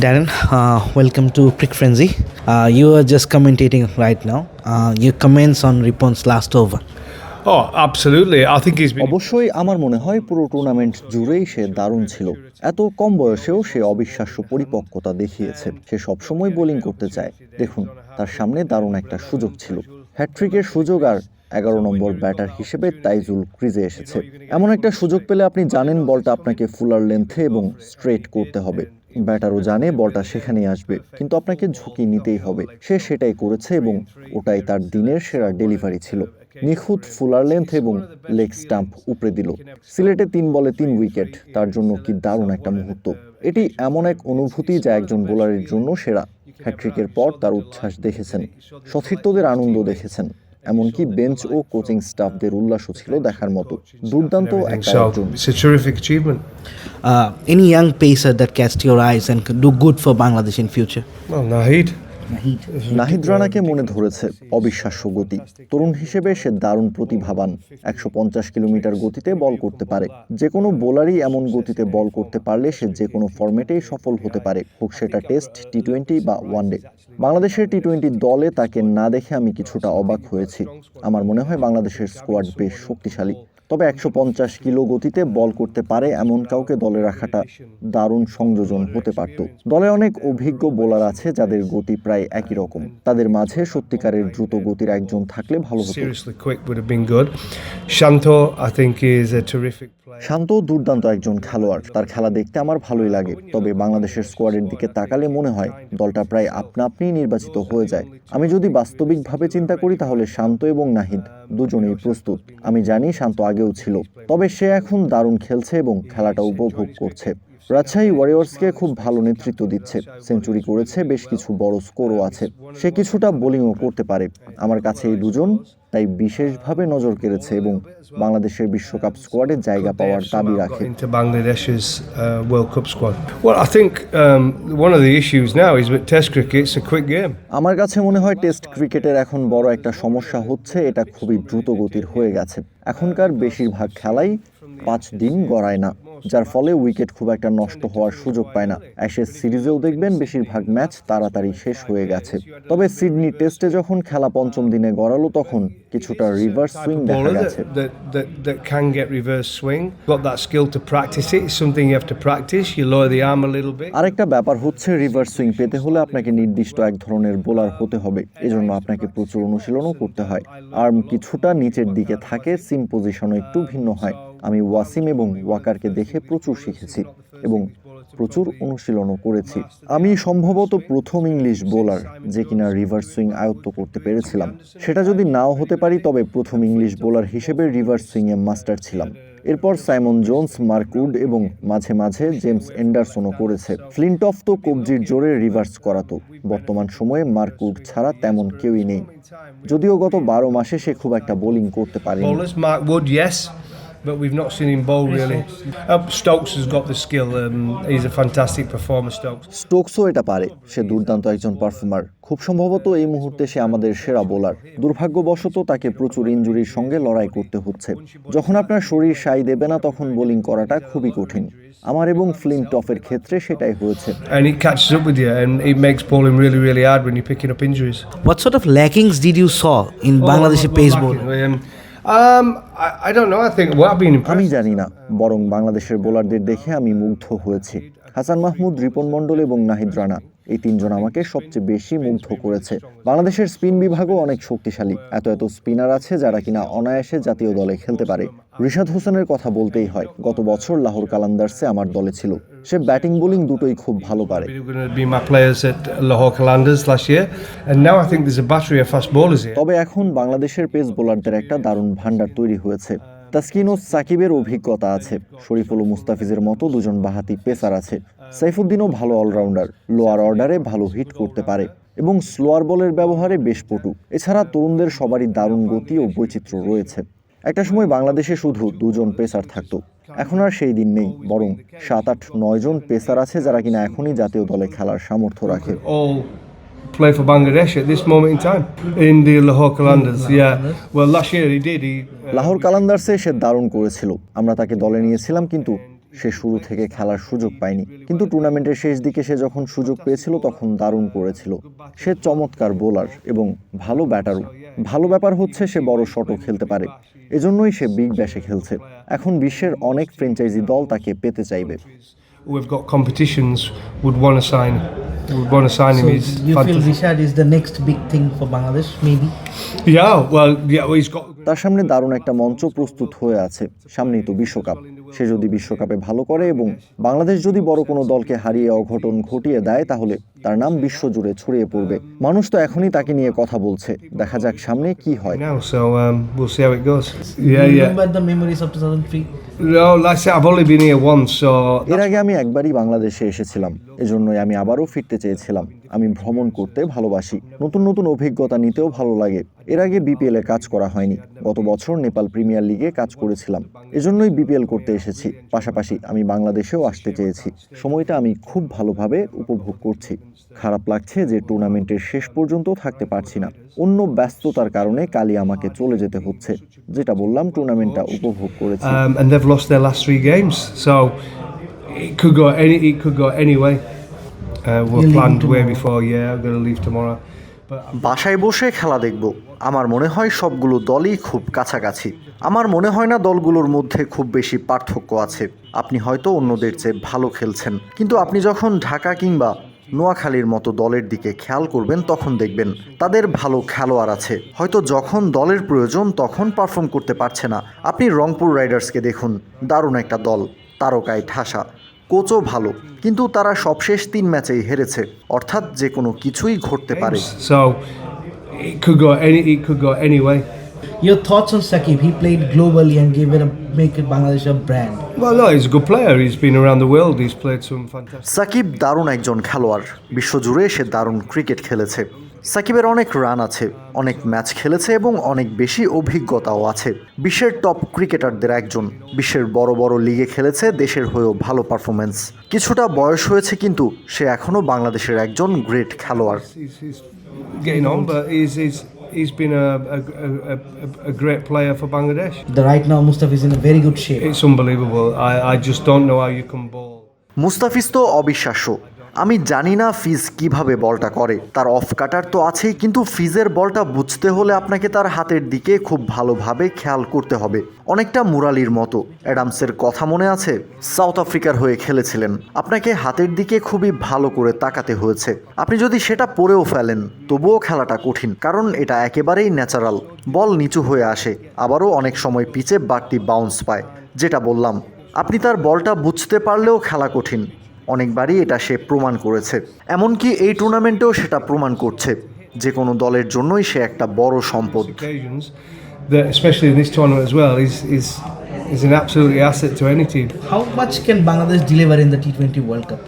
Darren, welcome to Prick Frenzy. You are just commentating right now. Your comments on Ripon's last over. Oh, absolutely. I think he's been অবশ্যই আমার মনে হয় পুরো tournament জুড়েই সে দারুণ ছিল। এত কম বয়সেও সে অবিশ্বাস্য পরিপক্কতা দেখিয়েছে। সে সবসময় বোলিং করতে চায়। দেখুন, তার সামনে দারুণ একটা সুযোগ ছিল। হ্যাটট্রিকের সুযোগ, আর 11 নম্বর ব্যাটার হিসেবে তাইজুল ক্রিজে এসেছে। এমন একটা সুযোগ পেলে আপনি জানেন বলটা আপনাকে ফুলার লেন্থে এবং স্ট্রেট করতে হবে। ব্যাটারও জানে বলটা সেখানেই আসবে, কিন্তু আপনাকে ঝুঁকি নিতেই হবে। সে সেটাই করেছে এবং ওটাই তার দিনের সেরা ডেলিভারি ছিল। নিখুঁত ফুলার লেন্থ এবং লেগ স্টাম্প উপড়ে দিল। সিলেটে 3 বলে 3 উইকেট, তার জন্য কি দারুণ একটা মুহূর্ত। এটি এমন এক অনুভূতি যা একজন বোলারের জন্য সেরা। হ্যাট্রিকের পর তার উচ্ছ্বাস দেখেছেন, সতীর্থদের আনন্দ দেখেছেন, এমনকি বেঞ্চ ও কোচিং স্টাফদের উল্লাসও ছিল দেখার মতো। দুর্দান্ত একটা অর্জন। it's a terrific achievement. Any young pacer that catch your eyes and could do good for Bangladesh in future? Well, Naheed. Nahid রানাকে মনে ধরেছে। অবিশ্বাস্য গতি, তরুণ হিসেবে সে দারুণ প্রতিভাবান। 150 কিলোমিটার গতিতে বল করতে পারে। যে কোনো বোলারই এমন গতিতে বল করতে পারলে সে যে কোনো ফরম্যাটেই সফল হতে পারে, হোক সেটা টেস্ট, টি-20 বা ওয়ানডে। বাংলাদেশের টি-20 দলে তাকে না দেখে আমি কিছুটা অবাক হয়েছি। আমার মনে হয় বাংলাদেশের স্কোয়াড বেশ শক্তিশালী, তবে 150 কিলো গতিতে বল করতে পারে এমন কাউকে দলে রাখাটা দারুণ সংযোজন হতে পারত। দলে অনেক অভিজ্ঞ বোলার আছে যাদের গতি প্রায় একই রকম। তাদের মাঝে সত্যিকারের দ্রুত গতির একজন থাকলে ভালো হতো। Seriously quick would have been good. Shanto, I think, is a terrific player. শান্ত দুর্দান্ত একজন খেলোয়াড়, তার খেলা দেখতে আমার ভালোই লাগে। তবে বাংলাদেশের স্কোয়াডের দিকে তাকালে মনে হয় দলটা প্রায় আপনা আপনি নির্বাচিত হয়ে যায়। আমি যদি বাস্তবিকভাবে চিন্তা করি তাহলে শান্ত এবং নাহিদ দুজনেই প্রস্তুত। আমি জানি শান্ত আগেও ছিল, তবে সে এখন দারুণ খেলছে এবং খেলাটা উপভোগ করছে। রাজশাহী ওয়ারিয়র্সকে খুব ভালো নেতৃত্ব দিচ্ছে, সেঞ্চুরি করেছে, বেশ কিছু বড় স্কোরও আছে। সে কিছুটা বোলিংও করতে পারে। আমার কাছে এই দুজন তাই বিশেষভাবে নজর কেড়েছে এবং বাংলাদেশের বিশ্বকাপ স্কোয়াডে জায়গা পাওয়ার দাবি রাখে। Into Bangladesh's World Cup squad. Well, I think one of the issues now is with Test cricket, it's a quick game. আমার কাছে মনে হয় টেস্ট ক্রিকেটের এখন বড় একটা সমস্যা হচ্ছে এটা খুবই দ্রুত গতির হয়ে গেছে। এখনকার বেশিরভাগ খেলাই 5 দিন গড়ায় না, যার ফলে উইকেট খুব একটা নষ্ট হওয়ার সুযোগ পায় না। অ্যাশেজ সিরিজেও দেখবেন বেশিরভাগ ম্যাচ তাড়াতাড়ি শেষ হয়ে গেছে। তবে সিডনি টেস্টে যখন খেলা 5ম দিনে গড়ালো তখন কিছুটা রিভার্স সুইং দেখা Bowler গেছে। that can get reverse swing. Got that skill to practice it. It's something you have to practice. You lower the arm a little bit. আরেকটা ব্যাপার হচ্ছে রিভার্স সুইং পেতে হলে আপনাকে নির্দিষ্ট এক ধরনের বোলার হতে হবে। এজন্য আপনাকে প্রচুর অনুশীলনও করতে হয়। আর্ম কিছুটা নিচের দিকে থাকে, সিম পজিশনও একটু ভিন্ন হয়। আমি ওয়াসিম এবং ওয়াকারকে দেখে প্রচুর শিখেছি এবং প্রচুর অনুশীলনও করেছি। আমি সম্ভবত প্রথম ইংলিশ বোলার যে কিনা রিভার্স সুইং আয়ত্ত করতে পেরেছিলাম। সেটা যদি নাও হতে পারি, তবে প্রথম ইংলিশ বোলার হিসেবে রিভার্স সুইংয়ে মাস্টার ছিলাম। এরপর সাইমন জোন্স, মার্ক উড এবং মাঝে মাঝে জেমস এন্ডারসনও করেছে। ফ্লিনটফ তো কবজির জোরে রিভার্স করাতো। বর্তমান সময়ে মার্ক উড ছাড়া তেমন কেউই নেই, যদিও গত 12 মাসে সে খুব একটা বোলিং করতে পারেনি। Bowlers, Mark Wood, yes, but we've not seen him bowl really. Stokes has got the skill. He's a fantastic performer, Stokes. স্টোকসও এটা পারে, সে দুর্দান্ত একজন পারফর্মার। খুব সম্ভবত এই মুহূর্তে সে আমাদের সেরা বোলার। দুর্ভাগ্যবশত তাকে প্রচুর ইনজুরির সঙ্গে লড়াই করতে হচ্ছে। যখন আপনার শরীর সায় দেবে না তখন বোলিং করাটা খুবই কঠিন। আমার এবং ফ্লিনটফের ক্ষেত্রে সেটাই হয়েছে। And it catches up with you and it makes bowling really, really hard when you're picking up injuries. What sort of lackings did you saw in Bangladeshi pace bowling? I don't know. I think I've been impressed. আমি জানি না, বরং বাংলাদেশের বোলারদের দেখে আমি মুগ্ধ হয়েছি। হাসান মাহমুদ, রিপন মণ্ডল এবং নাহিদ রানা, এই 3 জন আমাকে সবচেয়ে বেশি মুগ্ধ করেছে। বাংলাদেশের স্পিন বিভাগও অনেক শক্তিশালী। এত স্পিনার আছে যারা কিনা অনায়াসে জাতীয় দলে খেলতে পারে। রিশাদ হোসেনের কথা বলতেই হয়। গত বছর লাহোর কালান্দার্সে আমার দলে ছিল। সে ব্যাটিং বোলিং দুটোই খুব ভালো পারে। They were going to be my players at Lahore Qalandars last year, and now I think there's a battery of fast bowlers here. তবে এখন বাংলাদেশের পেস বোলারদের একটা দারুণ ভান্ডার তৈরি হয়েছে। তাসকিন ও সাকিবের অভিজ্ঞতা আছে। শরীফুল ও মুস্তাফিজের মতো দুজন বাহাতি পেসার আছে। সাইফুদ্দিনও ভালো অলরাউন্ডার, লোয়ার অর্ডারে ভালো হিট করতে পারে এবং স্লোয়ার বলের ব্যবহারে বেশ পটু। এছাড়া তরুণদের সবারই দারুণ গতি ও বৈচিত্র্য রয়েছে। একটা সময় বাংলাদেশে শুধু 2 জন পেসার থাকতো, এখন আর সেই দিন নেই, বরং 7, 8, 9 জন পেসার আছে যারা কিনা এখনই জাতীয় দলে খেলার সামর্থ্য রাখে। All play for Bangladesh at this moment in time in the Lahore Qalandars. Yeah, well last year he did. Lahore কালান্দার্সে সে দারুণ করেছিল। আমরা তাকে দলে নিয়েছিলাম, কিন্তু সে শুরু থেকে খেলার সুযোগ পায়নি, কিন্তু টুর্নামেন্টের শেষ দিকে সে যখন সুযোগ পেয়েছিল তখন দারুণ করেছিল। সে চমৎকার বোলার এবং ভালো ব্যাটারও। ভালো ব্যাপার হচ্ছে সে বড় শটও খেলতে পারে, এজন্যই সে বিগ ব্যাশে খেলছে। এখন বিশ্বের অনেক ফ্র্যাঞ্চাইজি দল তাকে পেতে চাইবে। Who have got competitions would want to sign him. So He's you feel fantastic. Rishad is the next big thing for Bangladesh, maybe? Yeah, well, he's got. তার সামনে দারুণ একটা মঞ্চ প্রস্তুত হয়ে আছে। সামনেই তো বিশ্বকাপ। সে যদি বিশ্বকাপে ভালো করে এবং বাংলাদেশ যদি বড় কোনো দলকে হারিয়ে অঘটন ঘটিয়ে দেয়, তাহলে তার নাম বিশ্বজুড়ে ছড়িয়ে পড়বে। মানুষ তো এখনই তাকে নিয়ে কথা বলছে, দেখা যাক সামনে কি হয়। Now, so we'll see how it goes. You remember the memories of 2003? No, like I said, I've only been here once, so এর আগে আমি একবারই বাংলাদেশে এসেছিলাম, এজন্যই আমি আবারও ফিরতে চেয়েছিলাম। আমি ভ্রমণ করতে ভালোবাসি, নতুন নতুন অভিজ্ঞতা নিতেও ভালো লাগে। এর আগে বিপিএল এ কাজ করা হয়নি, গত বছর নেপাল প্রিমিয়ার লিগে কাজ করেছিলাম, এজন্যই বিপিএল করতে এসেছি। পাশাপাশি আমি বাংলাদেশেও আসতে চেয়েছি। সময়টা আমি খুব ভালোভাবে উপভোগ করছি। খারাপ লাগছে যে টুর্নামেন্টের শেষ পর্যন্ত থাকতে পারছি না। অন্য ব্যস্ততার কারণে কালই আমাকে চলে যেতে হচ্ছে। যেটা বললাম, টুর্নামেন্টটা উপভোগ করেছি। and they've lost their last 3 games, so it could go any way. We're planned way before. Yeah, I'm going to leave tomorrow. But বাসায় বসে খেলা দেখব। আমার মনে হয় সবগুলো দলই খুব কাছাকাছি। আমার মনে হয় না দলগুলোর মধ্যে খুব বেশি পার্থক্য আছে। আপনি হয়তো অন্যদের চেয়ে ভালো খেলছেন, কিন্তু আপনি যখন ঢাকা কিংবা নোয়াখালীর মতো দলের দিকে খেয়াল করবেন তখন দেখবেন তাদের ভালো খেলোয়াড় আছে। হয়তো যখন দলের প্রয়োজন তখন পারফর্ম করতে পারছে না। আপনি রংপুর রাইডার্সকে দেখুন, দারুণ একটা দল, তারকায় ঠাসা, কোচও ভালো, কিন্তু তারা সবশেষ 3 ম্যাচেই হেরেছে। অর্থাৎ যে কোনো কিছুই ঘটতে পারে। so it could go any way. Your thoughts on Sakib? He played globally and make Bangladesh a brand. Well, no, he's a good player. He's been around the world. He's played some fantastic. Shakib দারুণ একজন খেলোয়াড়, বিশ্বজুড়ে সে দারুণ cricket খেলেছে। সাকিবের অনেক run আছে, অনেক ম্যাচ খেলেছে এবং অনেক বেশি অভিজ্ঞতাও আছে। বিশ্বের টপ ক্রিকেটারদের একজন, বিশ্বের বড় বড় লিগে খেলেছে, দেশের হয়েও ভালো পারফরমেন্স। কিছুটা বয়স হয়েছে, কিন্তু সে এখনও বাংলাদেশের একজন গ্রেট খেলোয়াড়। He's getting on, but he's been a great player for Bangladesh. Right now, Mustafa is in a very good shape. It's unbelievable. I just don't know how you can bowl. Mustafiz তো অবিশ্বাস্য। আমি জানি না ফিজ কিভাবে বলটা করে। তার অফ কাটার তো আছেই, কিন্তু ফিজের বলটা বুঝতে হলে আপনাকে তার হাতের দিকে খুব ভালোভাবে খেয়াল করতে হবে। অনেকটা মুরালির মতো। অ্যাডামসের কথা মনে আছে? সাউথ আফ্রিকার হয়ে খেলেছিলেন। আপনাকে হাতের দিকে খুবই ভালো করে তাকাতে হয়েছে। আপনি যদি সেটা পরেও ফেলেন তবুও খেলাটা কঠিন, কারণ এটা একেবারেই ন্যাচারাল। বল নিচু হয়ে আসে, আবারও অনেক সময় পিচে বাড়তি বাউন্স পায়। যেটা বললাম, আপনি তার বলটা বুঝতে পারলেও খেলা কঠিন। অনেকবারই এটা সে প্রমাণ করেছে, এমনকি এই টুর্নামেন্টেও সেটা প্রমাণ করছে। যে কোনো দলের জন্যই সে একটা বড় সম্পদ। Occasions that, especially in this tournament as well, is an absolutely asset to any team. How much can Bangladesh deliver in the T20 World Cup?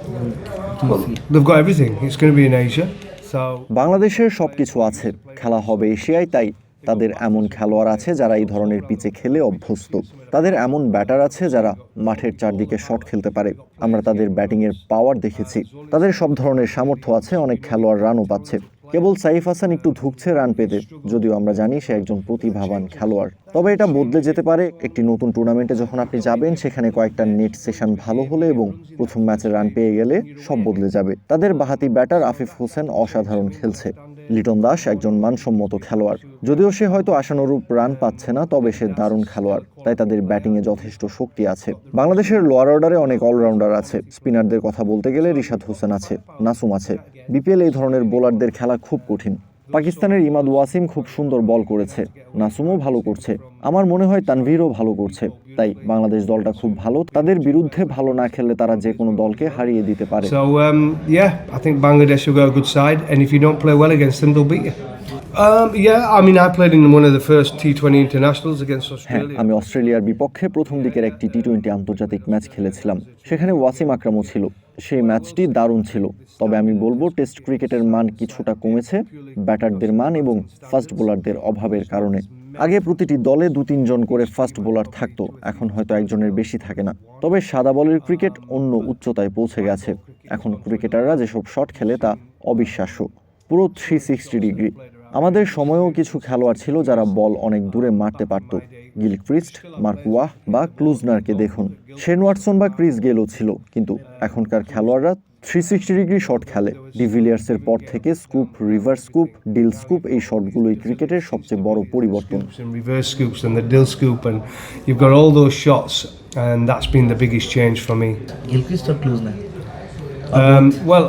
Do you feel? They've got everything. It's going to be in Asia, so বাংলাদেশের সবকিছু আছে, খেলা হবে এশিয়ায়, তাই তাদের এমন খেলোয়াড় আছে যারা এই ধরনের পিচে খেলে অভ্যস্ত। তাদের এমন ব্যাটার আছে যারা মাঠের চারদিকে শট খেলতে পারে। আমরা তাদের ব্যাটিংয়ের পাওয়ার দেখেছি। তাদের সব ধরনের সামর্থ্য আছে, অনেক খেলোয়াড় রানও পাচ্ছে। কেবল সাইফ হাসান একটু ধুঁকছে রান পেতে, যদিও আমরা জানি সে একজন প্রতিভাবান খেলোয়াড়। তবে এটা বদলে যেতে পারে। একটি নতুন টুর্নামেন্টে যখন আপনি যাবেন, সেখানে কয়েকটা নেট সেশন ভালো হলে এবং প্রথম ম্যাচে রান পেয়ে গেলে সব বদলে যাবে। তাদের বাহাতি ব্যাটার আফিফ হোসেন অসাধারণ খেলছে। লিটন দাস একজন মানসম্মত খেলোয়াড়, যদিও সে হয়তো আশানুরূপ রান পাচ্ছে না, তবে সে দারুণ খেলোয়াড়, তাই তাদের ব্যাটিংয়ে যথেষ্ট শক্তি আছে। বাংলাদেশের লোয়ার অর্ডারে অনেক অলরাউন্ডার আছে। স্পিনারদের কথা বলতে গেলে রিশাদ হোসেন আছে, নাসুম আছে। বিপিএল এই ধরনের বোলারদের খেলা খুব কঠিন। পাকিস্তানের ইমাদ ওয়াসিম খুব সুন্দর বল করেছে, নাসুমও ভালো করছে, আমার মনে হয় তানভীরও ভালো করছে। তাই বাংলাদেশ দলটা খুব ভালো। তাদের বিরুদ্ধে ভালো না খেললে তারা যে কোনো দলকে হারিয়ে দিতে পারে। So yeah, I think Bangladesh have got a good side, and if you don't play well against them, they'll beat you. Yeah, I mean, I played in one of the first T20 internationals against হ্যাঁ, Australia. আমি অস্ট্রেলিয়ার বিপক্ষে প্রথম দিকের একটি টি-20 আন্তর্জাতিক match খেলেছিলাম। সেখানে ওয়াসিম আকরামও ছিল। সেই ম্যাচটি দারুণ ছিল। তবে আমি বলবো টেস্ট ক্রিকেটের মান কিছুটা কমেছে ব্যাটারদের মান এবং ফাস্ট বোলারদের অভাবের কারণে। আগে প্রতিটি দলে 2-3 জন করে ফাস্ট বোলার থাকতো, এখন হয়তো একজনের বেশি থাকে না। তবে সাদা বলের ক্রিকেট অন্য উচ্চতায় পৌঁছে গেছে। এখন ক্রিকেটাররা যেসব শট খেলে তা অবিশ্বাস্য, পুরো 360 ডিগ্রি। আমাদের সময়েও কিছু খেলোয়াড় ছিল যারা বল অনেক দূরে মারতে পারত। গিলক্রিস্ট, মার্ক ওয়াহ বা ক্লুজনারকে দেখুন। শেন ওয়াটসন বা ক্রিস গেলও ছিল, কিন্তু এখনকার খেলোয়াড়রা 360 ডিগ্রি শট খেলে। ডিভিলিয়ার্সের পর থেকে scoop, reverse scoop, dil scoop এই শটগুলোই ক্রিকেটের সবচেয়ে বড় পরিবর্তন। And reverse scoops and the dill scoop, and you've got all those shots, and that's been the biggest change for me. Gilchrist or Kluzner? Well,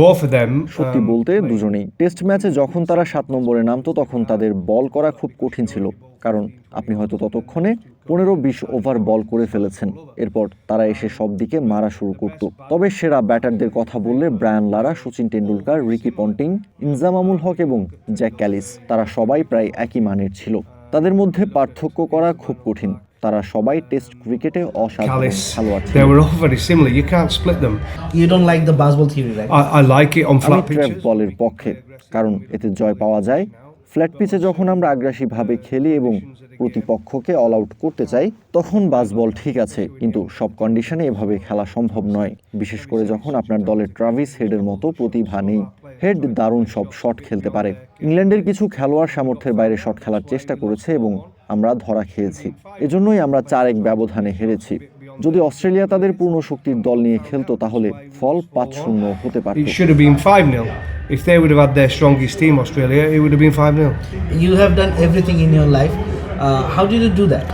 both of them. সত্যি বলতে দুজনেই। Test ম্যাচে যখন তারা 7 নম্বরে নামতো তখন তাদের বল করা খুব কঠিন ছিল, কারণ আপনি হয়তো ততক্ষণে 15-20 ওভার বল করে ফেলেছেন। এরপর তারা এসে সব দিকে মারা শুরু করত। তবে সেরা ব্যাটারদের কথা বললে Brian Lara, Sachin Tendulkar, Ricky Ponting, Inzamamul Haq এবং জ্যাক ক্যালিস, তারা সবাই প্রায় একই মানের ছিল। তাদের মধ্যে পার্থক্য করা খুব কঠিন। তারা সবাই টেস্ট ক্রিকেটে অসাধারণ Callis, খেলোয়াড় ছিল। they were all very similar. You can't split them. You don't like the baseball theory, right? I like it on আমি flat ট্র্যাপ pitches. বলের পক্ষে, কারণ এতে জয় পাওয়া যায়। ফ্ল্যাট পিচে যখন আমরা আগ্রাসীভাবে খেলি এবং প্রতিপক্ষকে অল আউট করতে চাই তখন বাসবল ঠিক আছে, কিন্তু সব কন্ডিশনে এভাবে খেলা সম্ভব নয়, বিশেষ করে যখন আপনার দলের ট্রাভিস হেডের মতো প্রতিভা নেই। হেড দারুণ সব শট খেলতে পারে। ইংল্যান্ডের কিছু খেলোয়াড় সামর্থ্যের বাইরে শট খেলার চেষ্টা করেছে এবং আমরা ধরা খেয়েছি। এজন্যই আমরা 4-1 ব্যবধানে হেরেছি। যদি অস্ট্রেলিয়া তাদের পূর্ণ শক্তির দল নিয়ে খেলতো তাহলে ফল 5-0 হতে পারত। It should have been 5-0. If they would have had their strongest team, Australia, it would have been 5-0. You have done everything in your life. How did you do that?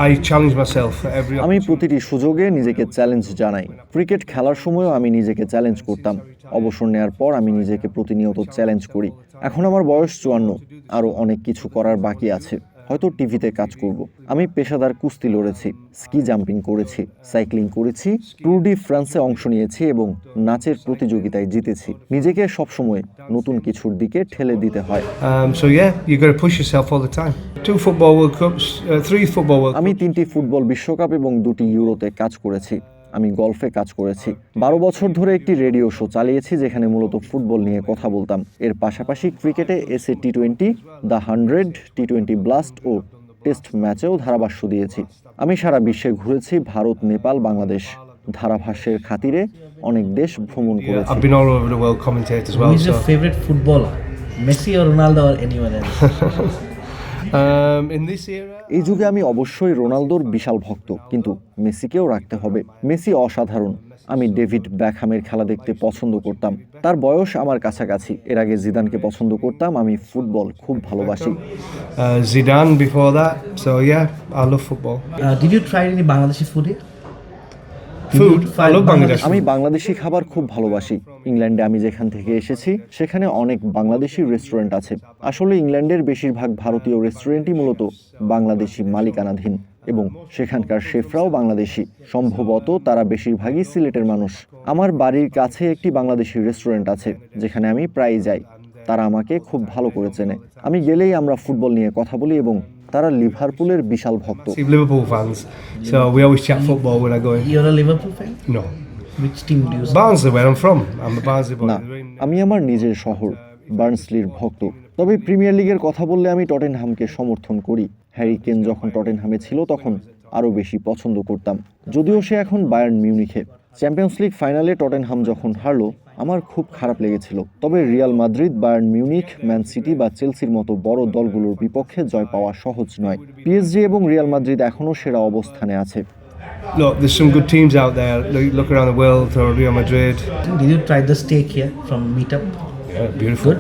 I challenge myself for every আমি opportunity. প্রতিটি সুযোগে নিজেকে challenge জানাই। Cricket খেলার সময়ও আমি নিজেকে challenge করতাম। অবসর নেওয়ার পর আমি নিজেকে প্রতিনিয়ত চ্যালেঞ্জ করি। এখন আমার বয়স 54, আরও অনেক কিছু করার বাকি আছে। হয়তো টিভিতে কাজ করব। আমি পেশাদার কুস্তি লড়েছি, স্কি জাম্পিং করেছি, সাইক্লিং করেছি, ট্যুর ডি ফ্রান্সে অংশ নিয়েছি এবং নাচের প্রতিযোগিতায় জিতেছি। নিজেকে সবসময় নতুন কিছুর দিকে ঠেলে দিতে হয়। So yeah, you got to push yourself all the time. 2 football World Cups, 3 football World আমি Cups. 3টি ফুটবল বিশ্বকাপ এবং 2টি ইউরোতে কাজ করেছি। আমি গলফে কাজ করেছি। 12 বছর ধরে একটি রেডিও শো চালিয়েছি যেখানে মূলত ফুটবল নিয়ে কথা বলতাম। এর পাশাপাশি ক্রিকেটে এসএ টি20, দ্য 100, টি20 ব্লাস্ট ও টেস্ট ম্যাচেও ধারাভাষ্য দিয়েছি। আমি সারা বিশ্বে ঘুরেছি, ভারত, নেপাল, বাংলাদেশ। ধারাভাষ্যের খাতিরে অনেক দেশ ভ্রমণ Yeah, করেছি। I've been all over the world commentating as Who well. is your So favorite footballer? Messi or Ronaldo or anyone else? in this era, এই যুগে আমি অবশ্যই রোনালদোর বিশাল ভক্ত, কিন্তু মেসিকেও রাখতে হবে। মেসি অসাধারণ। আমি ডেভিড বেকহ্যামের খেলা দেখতে পছন্দ করতাম। তার বয়স আমার কাছাকাছি। এর আগে জিদানকে পছন্দ করতাম। আমি ফুটবল খুব ভালোবাসি। Zidane before that. So yeah, I love football. Did you try any Bangladeshi food here? Food, I love Bangladesh. আমি বাংলাদেশি খাবার খুব ভালোবাসি। ইংল্যান্ডে আমি যেখান থেকে এসেছি সেখানে অনেক বাংলাদেশি রেস্টুরেন্ট আছে। আসলে ইংল্যান্ডের বেশিরভাগ ভারতীয় রেস্টুরেন্টই মূলত বাংলাদেশি মালিকানাধীন এবং সেখানকার শেফরাও বাংলাদেশি। সম্ভবত তারা বেশিরভাগই সিলেটের মানুষ। আমার বাড়ির কাছে একটি বাংলাদেশি রেস্টুরেন্ট আছে যেখানে আমি প্রায়ই যাই। তারা আমাকে খুব ভালো করে চেনে। আমি গেলেই আমরা ফুটবল নিয়ে কথা বলি এবং তারা লিভারপুলের বিশাল ভক্ত। See, Liverpool fans, so we always chat football when I go in. You're a Liverpool fan? No, Which team do you support? Barnsley, where I'm from. I'm a Barnsley boy. না, আমি আমার নিজের শহর বার্নসলির ভক্ত। তবে প্রিমিয়ার লিগের কথা বললে আমি টটেনহামকে সমর্থন করি। হ্যারি কেন যখন টটেনহামে ছিল তখন আরও বেশি পছন্দ করতাম, যদিও সে এখন বায়ার্ন মিউনিখে। চ্যাম্পিয়ন্স লিগ ফাইনালে টটেনহাম যখন হারলো আমার খুব খারাপ লেগেছিল। তবে Real Madrid, Bayern Munich, man city বা চেলসির মতো বড় দলগুলোর বিপক্ষে জয় পাওয়া সহজ নয়। পিএসজি এবং রিয়াল মাদ্রিদ এখনও সেরা অবস্থানে আছে। Look, there's some good teams out there. Look around the world, Real Madrid. Did you try the steak here from Meetup? Yeah, beautiful.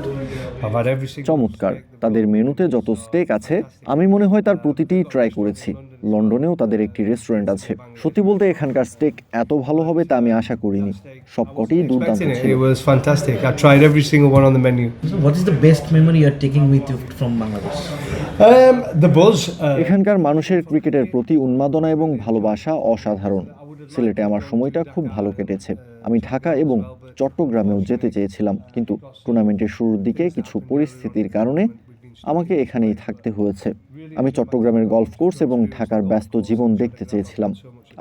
I've had every single. চমৎকার। তাদের মেনুতে যত স্টেক আছে আমি মনে হয় তার প্রতিটিই ট্রাই করেছি। লন্ডনেও তাদের একটি রেস্টুরেন্ট আছে। সত্যি বলতে এখানকার স্টেক এত ভালো হবে তা আমি আশা করিনি। সবকটিই দুর্দান্ত ছিল। It was fantastic. I tried every single one on the menu. So what is the best memory you're taking with you from Bangladesh? The buzz. এখানকার মানুষের ক্রিকেটের প্রতি উন্মাদনা এবং ভালোবাসা অসাধারণ। সিলেটে আমার সময়টা খুব ভালো কেটেছে। আমি ঢাকা এবং চট্টগ্রামেও যেতে চেয়েছিলাম, কিন্তু টুর্নামেন্টের শুরুর দিকে কিছু পরিস্থিতির কারণে আমাকে এখানেই থাকতে হয়েছে। আমি চট্টগ্রামের গলফ কোর্স এবং ঢাকার ব্যস্ত জীবন দেখতে চেয়েছিলাম।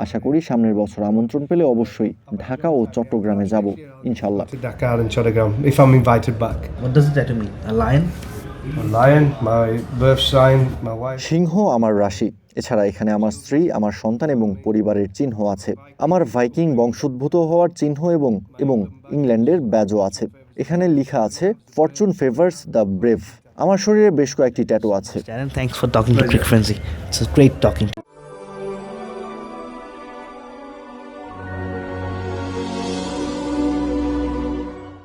আশা করি সামনের বছর আমন্ত্রণ পেলে অবশ্যই ঢাকা ও চট্টগ্রামে যাব ইনশাল্লাহ। To Dakar and Chottogram if I'm invited back. What does it tattoo mean? A lion? A lion, my birth sign, my wife. সিংহ আমার রাশি। এছাড়া এখানে আমার স্ত্রী, আমার সন্তান এবং পরিবারের চিহ্ন আছে। আমার ভাইকিং বংশোদ্ভূত হওয়ার চিহ্ন এবং ইংল্যান্ডের ব্যাজও আছে। এখানে লেখা আছে ফরচুন ফেভার্স দ্য ব্রেভ। আমার শরীরে বেশ কয়েকটি ট্যাটু আছে। Darren, thanks for talking to Crick Frenzy. It's great talking.